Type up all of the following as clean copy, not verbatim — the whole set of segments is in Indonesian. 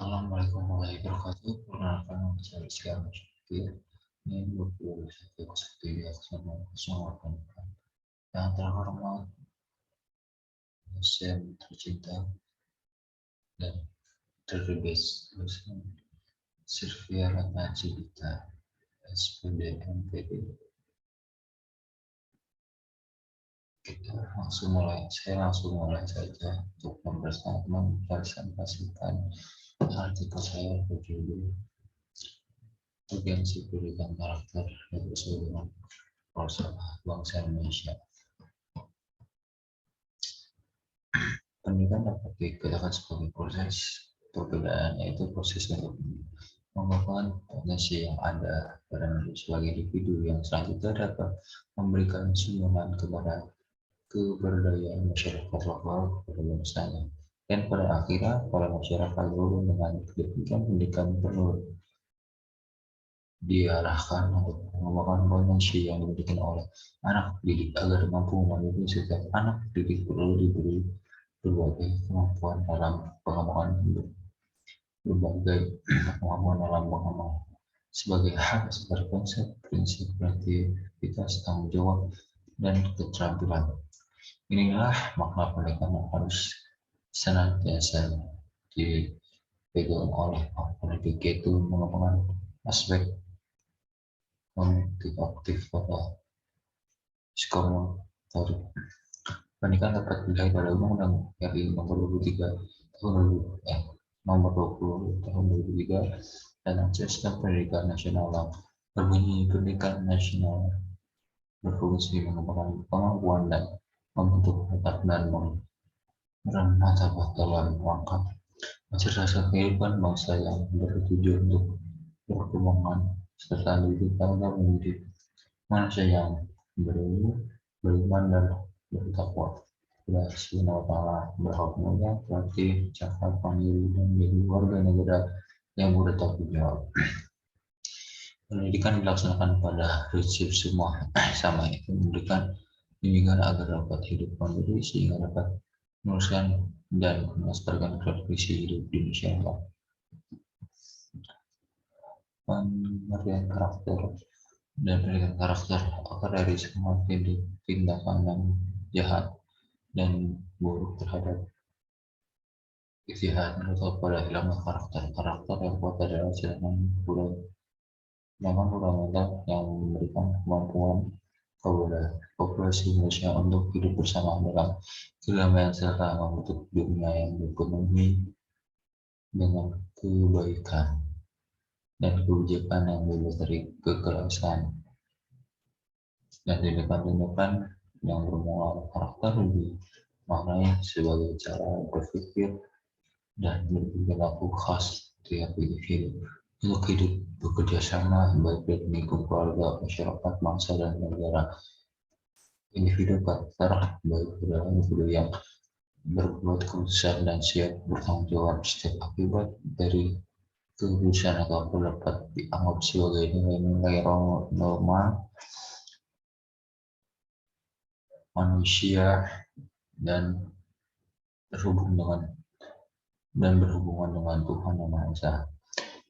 Assalamualaikum warahmatullahi wabarakatuh. Perkenalkan nama saya Rizky Ahmad Syakir. Ini 21.01.08. Yang terhormat, dosen tercinta dan terbebas dosen Sylvia Ratna Cidita, SPD MPD. Saya langsung mulai saja untuk mempresentasikan artikel saya berjudul Urgensi Pendidikan Karakter dan Keseluruhan Bangsa Indonesia. Pendidikan dapat dikatakan sebagai proses perbedaan, yaitu proses untuk mengembangkan potensi yang ada pada manusia sebagai individu yang selanjutnya dapat memberikan sumbangan kepada keberdayaan masyarakat lokal kepada bangsanya, dan pada akhirnya pada masyarakat luruh. Dengan pendidikan perlu diarahkan untuk mengembangkan potensi yang dimiliki oleh anak didik agar mampu memenuhi. Setiap anak didik perlu diberi berbagai kemampuan dalam pengembangan sebagai hak seperti konsep, prinsip, kreativitas, tanggung jawab, dan keterampilan. Inilah makna pendidikan yang harus senantiasa dipegang oleh pendidik, yaitu mengembangkan aspek kognitif pada psikomotorik. Pendidikan dapat dilihat pada Undang-Undang RI nomor 23 tahun 2003 dan Sistem Pendidikan Nasional yang berbunyi pendidikan nasional berfungsi mengembangkan kemampuan dan membentuk otak dan martabat dalam rangka mencerdaskan kehidupan bangsa yang bertujuan untuk perkembangan serta pendidikan dan mendidik manusia yang berilmu, beriman, dan bertakwa. Allah Subhanahu wa Ta'ala berhak mulia, kreatif, cakap, mandiri, dan menjadi warga negara yang bertanggung jawab. Pendidikan dilaksanakan pada prinsip semua sama, yaitu memberikan bimbingan agar dapat hidup mandiri sehingga dapat meneruskan dan melestarikan tradisi hidup di masyarakat. Pengertian karakter dan pendidikan karakter akar dari semua tindakan yang jahat dan buruk terhadap istihad atau pada hilangnya karakter yang kuat adalah sedangkan fundamental yang memberikan kemampuan kepada populasi Indonesia untuk hidup bersama dalam kedamaian serta membentuk dunia yang dipenuhi dengan kebaikan dan kebijakan yang bebas dari kekerasan dan tindakan-tindakan yang bermuara karakter dimaknai sebagai cara berpikir dan berperilaku khas setiap individu untuk hidup bekerja sama baik dari lingkup keluarga, masyarakat, bangsa, dan negara. Individu karakter baik adalah individu yang berbuat keputusan dan siap bertanggung jawab setiap akibat dari keputusan atau dapat dianggap sebagai nilai-nilai normal manusia dan berhubungan dengan Tuhan Yang Maha Esa.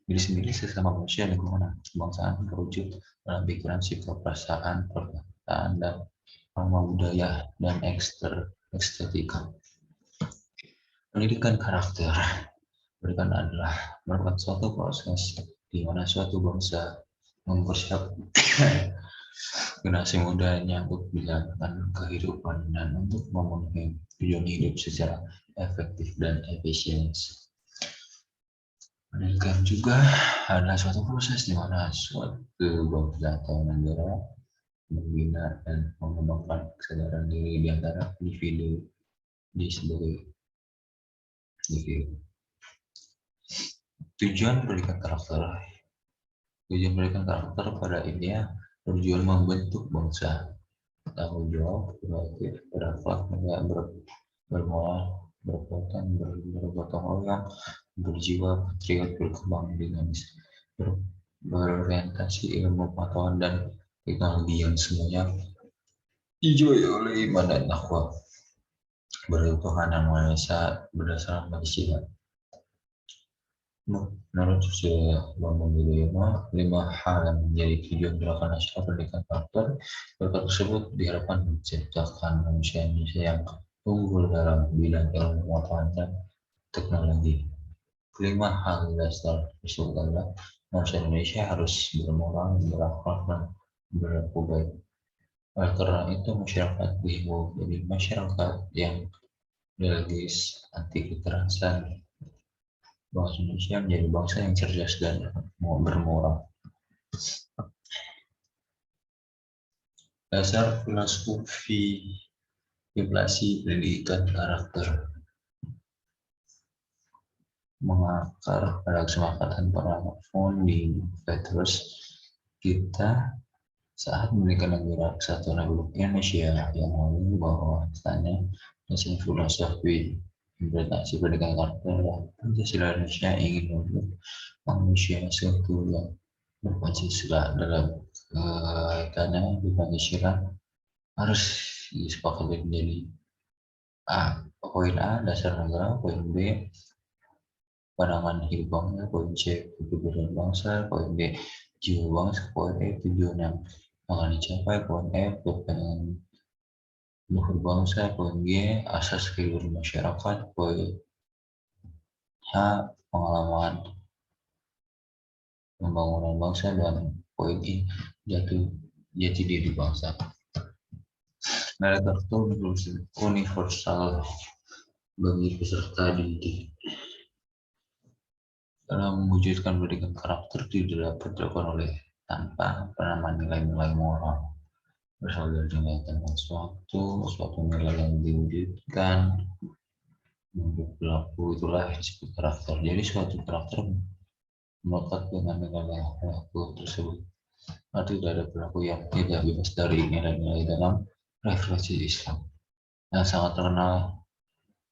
Diri sendiri sesama manusia, lingkungan, kebangsaan terwujud dalam pikiran, sikap, perasaan, perkataan, dan norma budaya dan estetika. Pendidikan karakter merupakan suatu proses di mana suatu bangsa mempersiapkan generasi mudanya untuk menjalankan kehidupan dan untuk memenuhi tujuan hidup secara efektif dan efisiensi. Pendidikan juga adalah suatu proses di mana suatu bangsa atau negara membina dan mengembangkan kesadaran diri di antara individu sebagai individu. Tujuan pendidikan karakter pada intinya bertujuan membentuk bangsa tanggung jawab, kreatif, berakhlak, bermoral, bergotong royong, berjiwa patriot, berkembang dinamis, berorientasi ilmu pengetahuan dan teknologi yang semuanya dijoy oleh iman dan takwa berhubungan Tuhan Yang Maha Esa berdasarkan Pancasila. Menurut Susilo Bambang Yudhoyono, 5 hal yang menjadi tujuan gerakan nasional pendidikan karakter. Gerakan tersebut diharapkan menciptakan manusia Indonesia yang unggul dalam bidang ilmu pengetahuan dan teknologi. Kelima hal dasar tersebut adalah manusia Indonesia harus bermoral, berakhlak, dan berlaku baik. Oleh karena itu, masyarakat dihimbau jadi masyarakat yang religius, anti kekerasan. Bangsa Indonesia menjadi bangsa yang cerdas dan bermoral. Dasar filosofi inflasi pendidikan karakter mengakar pada kesepakatan para founding fathers kita saat mendirikan negara kesatuan Republik Indonesia yang lalu bahwa tanya dasar filosofi implementasi pendidikan karakter Pancasila Indonesia ingin membentuk manusia seutuh yang berpancasila dalam kaitannya di Pancasila harus disepakati menjadi poin A dasar negara, poin B pandangan hidup bangsa, poin C kebebasan bangsa, poin D jiwa bangsa, poin E tujuan yang akan dicapai, poin F kepentingan luhur bangsa, poin G asas kehidupan masyarakat, poin H pengalaman pembangunan bangsa, dan poin I jati diri bangsa. Nilai karakter universal bagi peserta didik. Dalam mewujudkan pendidikan karakter tidak dapat dilakukan oleh tanpa penanaman nilai-nilai moral berasal dari nilai tentang suatu nilai yang diwujudkan untuk pelaku, itulah disebut karakter. Jadi suatu karakter melekat dengan nilai pelaku tersebut. Tidak ada pelaku yang tidak bebas dari nilai-nilai dalam referensi Islam yang sangat terkenal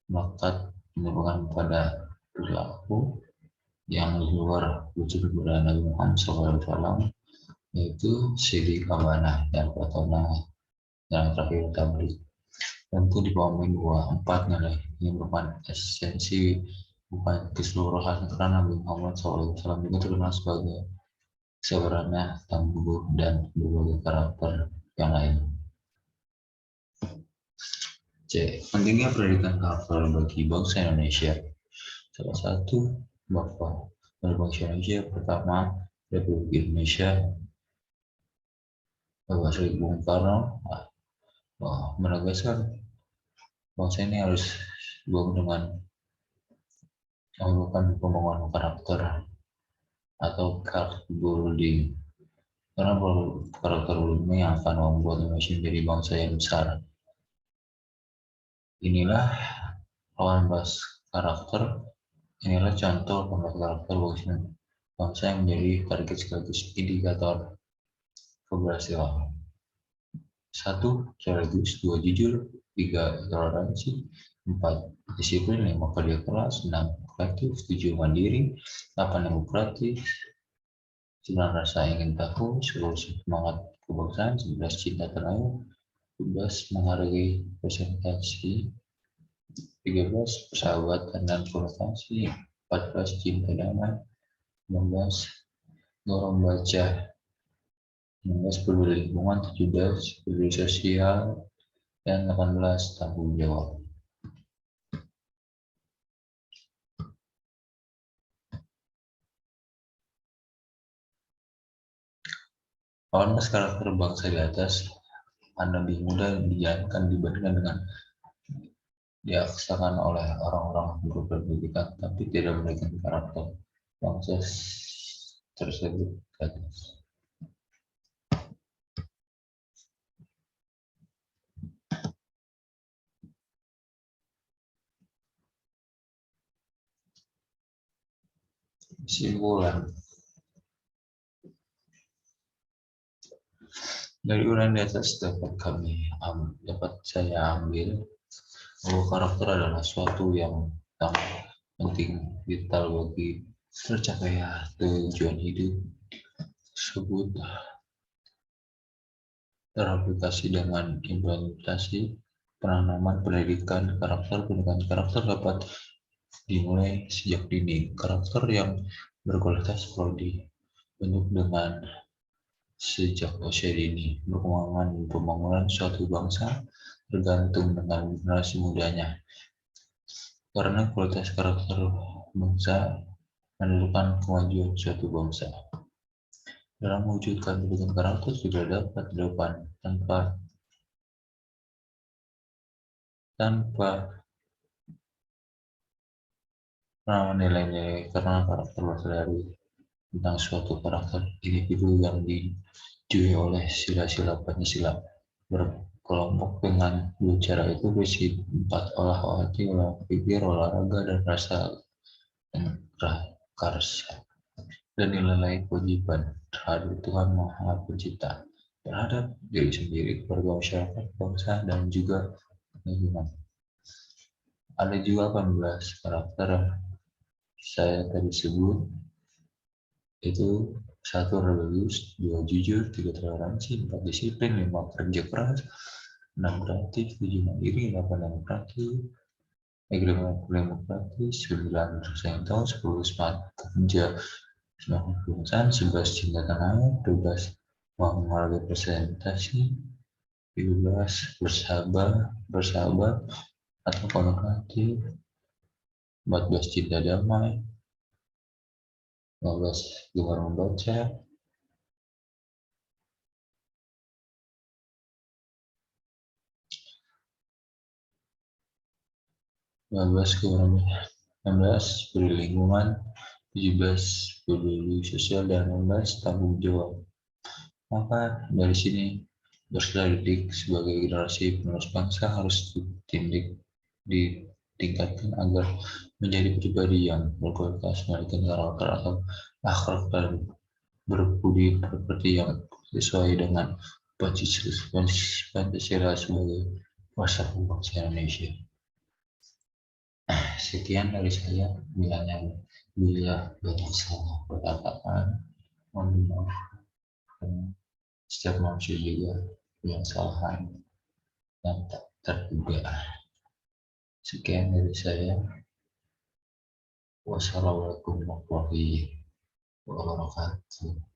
melekat menyebabkan pada perilaku yang di luar wujud keberadaan Nabi Muhammad SAW, yaitu sidik, amanah, dan patona yang terakhir tabligh. Tentu dipahami bahwa 4 nilai ini merupakan esensi bukan keseluruhan karena Nabi Muhammad SAW juga terkenal sebagai kesabarannya, tangguh, dan berbagai karakter yang lain. C. Pentingnya pendidikan karakter bagi bangsa Indonesia. Salah satu bapak dari bangsa Indonesia pertama Republik Indonesia, Bapak Sri Bung Karno menegaskan bangsa ini harus dibangun dengan melakukan pembangunan karakter atau character building, karena karakter building yang akan membuat Indonesia menjadi bangsa yang besar. Inilah lawan bahas karakter. Inilah contoh pembuat karakter bangsa yang menjadi target sekaligus indikator keberhasilan. 1. Religius, 2. Jujur, 3. Toleransi, 4. Disiplin, 5. Kerja keras, 6. Kreatif, 7. Mandiri, 8. Demokratis, 9. Rasa ingin tahu, 10. Semangat kebangsaan, 11. Cinta tanah air, 12. Menghargai presentasi, 13. Persahabatan dan toleransi, 14. Cinta damai, 16. Dorong baca, 16. Peduli lingkungan, 17. Peduli sosial, dan 18. Tanggung jawab. Lawan karakter bangsa di atas akan lebih mudah dijalankan dibandingkan dengan diaksakan oleh orang-orang berpendidikan tapi tidak memberikan karakter bangsa tersebut ke atas. Kesimpulan dari uraian di atas dapat saya ambil bahwa karakter adalah suatu yang sangat penting, vital bagi tercapainya tujuan hidup tersebut. Teraplikasi dengan implementasi penanaman pendidikan karakter dapat dimulai sejak dini. Karakter yang berkualitas perlu dibentuk dengan sejak usia dini. Perkembangan pembangunan suatu bangsa tergantung dengan generasi mudanya. Karena kualitas karakter bangsa menentukan kemajuan suatu bangsa. Dalam mewujudkan pendidikan karakter sudah dapat dilakukan tanpa nilai-nilai, karena karakter berasal dari tentang suatu karakter individu yang dijunjung oleh sila-sila Pancasila. Berkelompok dengan dua cara itu berisi 4: olah hati, olah pikir, olahraga, dan rasa dan karsa, dan nilai kewajiban terhadap Tuhan Maha Pencipta, terhadap diri sendiri, keluarga, masyarakat, bangsa, dan juga lingkungan. Ada juga 18 karakter saya tadi sebut, itu 1 rebellious, 2 jujur, 3 toleransi, 4 disiplin, 5 kerja keras, 6 kreatif, 7 mandiri, 8 demokratis, 9 rasa yang tahu, 10 semangat kerja, 9 kebiasaan, 11 cinta tanah air, 12 menghargai presentasi, 13 bersahabat atau komunikatif, 14 cinta damai, 15 gemar membaca, 16 peduli lingkungan, 17 peduli sosial, dan 16 tanggung jawab. Maka dari sini bersedia sebagai generasi penerus bangsa harus ditingkatkan agar menjadi pribadi yang berkualitas, memiliki karakter atau akhlak dan berbudi pekerti yang sesuai dengan Pancasila sebagai dasar bangsa Indonesia. Sekian dari saya. Bila banyak salah perkataan, mohon maaf. Setiap manusia juga punya kesalahan yang tak terduga. Sekian dari saya. Wassalamualaikum warahmatullahi wabarakatuh.